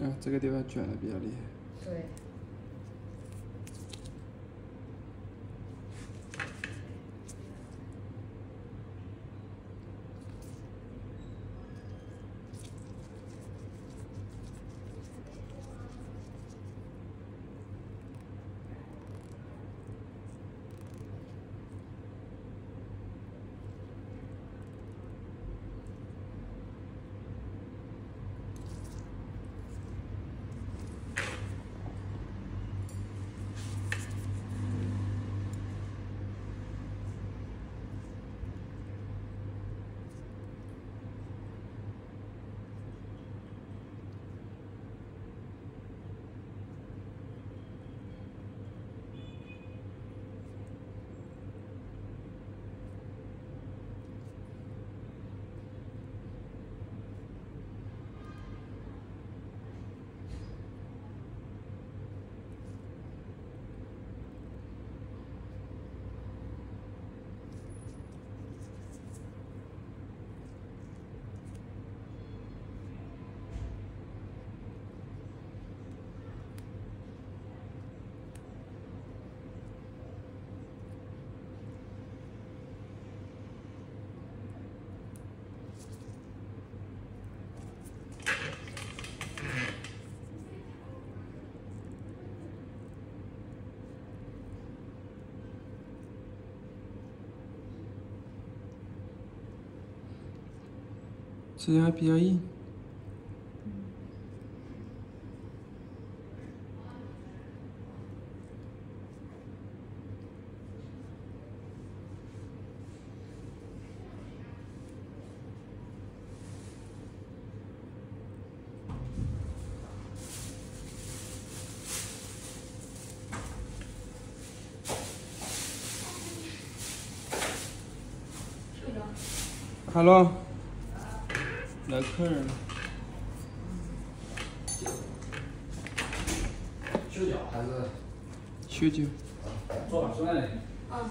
啊，这个地方卷的比较厉害。对。指甲还比较硬。Hello， 来客人了。修脚还是？修脚。坐吧，坐那里。啊。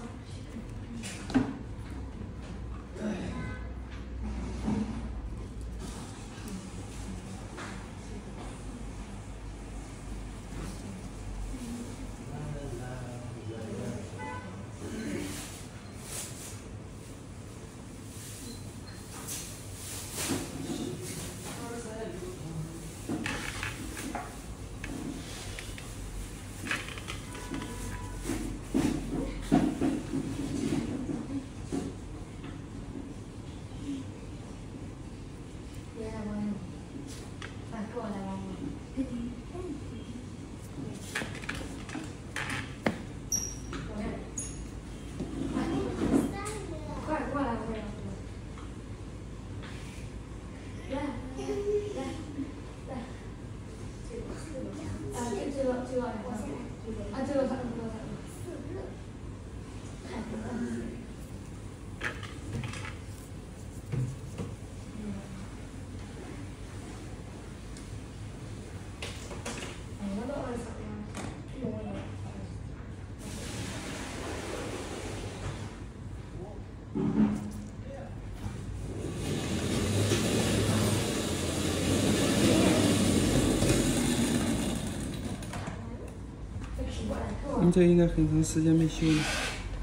你这应该很长时间没修了。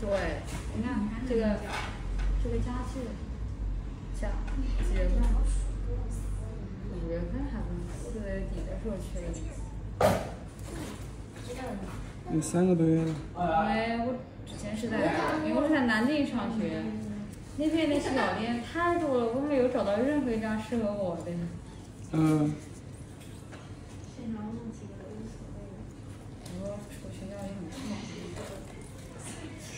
对，你看这个家具，像几月份？5月份还是4月底的时候去的。有3个多月了。因为我之前是因为我是在南京上学，那边的洗脚店太多了，我没有找到任何一家适合我的。嗯。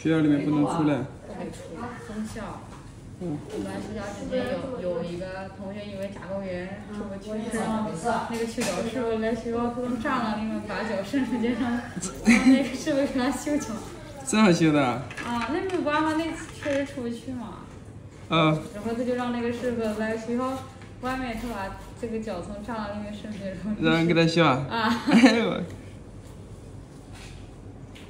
学校里面不能出来。不可以出来，封校。我们学校之前有一个同学因为甲沟炎出不去，然后那个修脚师傅来学校从栅栏里面把脚伸出去，让那个师傅给他修脚。这样修的？啊，那没有办法，那确实出不去嘛。然后他就让那个师傅来学校外面，他把这个脚从栅栏里面伸出去，然后让人给他修啊。啊。哎呦我。